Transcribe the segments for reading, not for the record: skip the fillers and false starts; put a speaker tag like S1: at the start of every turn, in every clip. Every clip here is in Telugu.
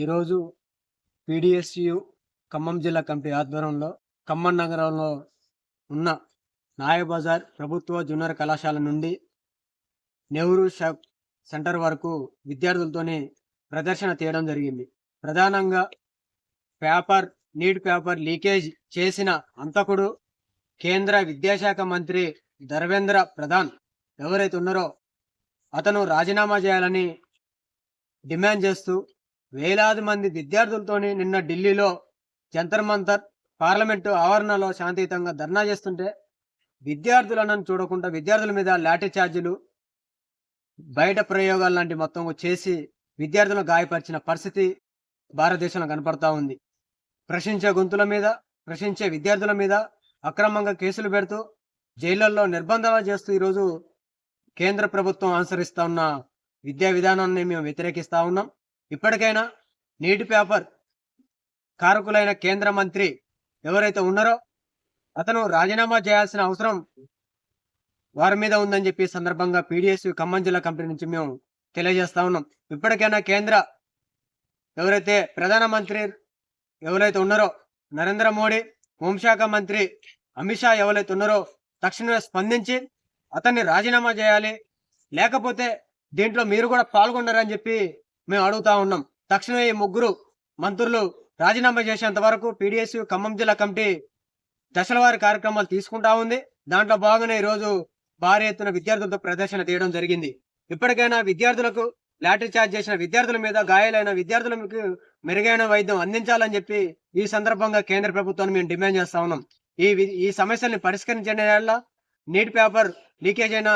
S1: ఈరోజు పీడీఎస్యు ఖమ్మం జిల్లా కమిటీ ఆధ్వర్యంలో ఖమ్మం నగరంలో ఉన్న నాయబజార్ ప్రభుత్వ జూనియర్ కళాశాల నుండి నెహ్రూ సెంటర్ వరకు విద్యార్థులతోనే ప్రదర్శన తీయడం జరిగింది. ప్రధానంగా నీట్ పేపర్ లీకేజ్ చేసిన అంతకుడు కేంద్ర విద్యాశాఖ మంత్రి ధర్మేంద్ర ప్రధాన్ ఎవరైతే ఉన్నారో అతను రాజీనామా చేయాలని డిమాండ్ చేస్తూ వేలాది మంది విద్యార్థులతోని నిన్న ఢిల్లీలో జంతర్ మంతర్ పార్లమెంటు ఆవరణలో శాంతియుతంగా ధర్నా చేస్తుంటే విద్యార్థులను చూడకుండా విద్యార్థుల మీద లాఠీ చార్జీలు బయట ప్రయోగాలు లాంటి మొత్తం చేసి విద్యార్థులను గాయపరిచిన పరిస్థితి భారతదేశంలో కనపడతా ఉంది. ప్రశ్నించే విద్యార్థుల మీద అక్రమంగా కేసులు పెడుతూ జైళ్లలో నిర్బంధాలు చేస్తూ ఈరోజు కేంద్ర ప్రభుత్వం అనుసరిస్తా ఉన్న విద్యా విధానాన్ని మేము వ్యతిరేకిస్తా ఉన్నాం. ఇప్పటికైనా నీటి పేపర్ కారకులైన కేంద్ర మంత్రి ఎవరైతే ఉన్నారో అతను రాజీనామా చేయాల్సిన అవసరం వారి మీద ఉందని చెప్పి సందర్భంగా పీడీఎస్ ఖమ్మం జిల్లా కమిటీ నుంచి మేము తెలియజేస్తా ఉన్నాం. ఇప్పటికైనా కేంద్ర ఎవరైతే ప్రధానమంత్రి ఎవరైతే ఉన్నారో నరేంద్ర మోడీ, హోంశాఖ మంత్రి అమిత్ షా ఎవరైతే ఉన్నారో తక్షణమే స్పందించి అతన్ని రాజీనామా చేయాలి, లేకపోతే దీంట్లో మీరు కూడా పాల్గొన్నారని చెప్పి మేము అడుగుతా ఉన్నాం. తక్షణమే ఈ ముగ్గురు మంత్రులు రాజీనామా చేసేంత వరకు పీడీఎస్ ఖమ్మం జిల్లా కమిటీ దశలవారి కార్యక్రమాలు తీసుకుంటా ఉంది. దాంట్లో భాగంగానే ఈరోజు భారీ ఎత్తున విద్యార్థులతో ప్రదర్శన తీయడం జరిగింది. ఇప్పటికైనా విద్యార్థులకు లాఠీ చార్జ్ చేసిన విద్యార్థుల మీద, గాయాలైన విద్యార్థులకు మెరుగైన వైద్యం అందించాలని చెప్పి ఈ సందర్భంగా కేంద్ర ప్రభుత్వాన్ని మేము డిమాండ్ చేస్తా ఉన్నాం. ఈ సమస్యల్ని పరిష్కరించే నీట్ పేపర్ లీకేజ్ అయిన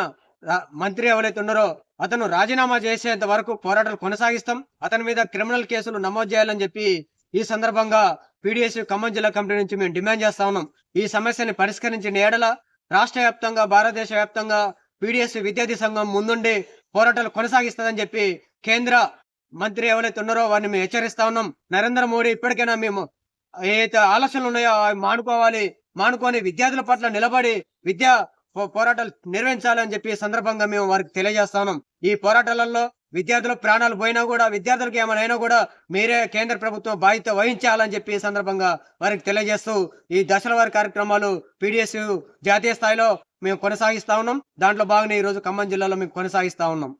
S1: మంత్రి ఎవరైతే ఉన్నారో అతను రాజీనామా చేసేంత వరకు పోరాటాలు కొనసాగిస్తాం. అతని మీద క్రిమినల్ కేసులు నమోదు చేయాలని చెప్పి ఈ సందర్భంగా పీడీఎస్ ఖమ్మం జిల్లా కమిటీ నుంచి మేము డిమాండ్ చేస్తా ఉన్నాం. ఈ సమస్యని పరిష్కరించిన ఏడల రాష్ట్ర వ్యాప్తంగా, భారతదేశ వ్యాప్తంగా పీడీఎస్ విద్యార్థి సంఘం ముందుండి పోరాటాలు కొనసాగిస్తుందని చెప్పి కేంద్ర మంత్రి ఎవరైతే ఉన్నారో వారిని మేము హెచ్చరిస్తా ఉన్నాం. నరేంద్ర మోడీ ఇప్పటికైనా మేము ఏదైతే ఆలోచనలు ఉన్నాయో అవి మానుకొని విద్యార్థుల పట్ల నిలబడి విద్యా పోరాటాలు నిర్వహించాలని చెప్పి సందర్భంగా మేము వారికి తెలియజేస్తా ఉన్నాం. ఈ పోరాటాలలో విద్యార్థుల ప్రాణాలు పోయినా కూడా, విద్యార్థులకు ఏమైనా కూడా మీరే కేంద్ర ప్రభుత్వం బాధ్యత వహించాలని చెప్పి సందర్భంగా వారికి తెలియజేస్తూ ఈ దశల వారి కార్యక్రమాలు పీడీఎస్ జాతీయ స్థాయిలో మేము కొనసాగిస్తా ఉన్నాం. దాంట్లో భాగంగా ఈ రోజు ఖమ్మం జిల్లాలో మేము కొనసాగిస్తా ఉన్నాం.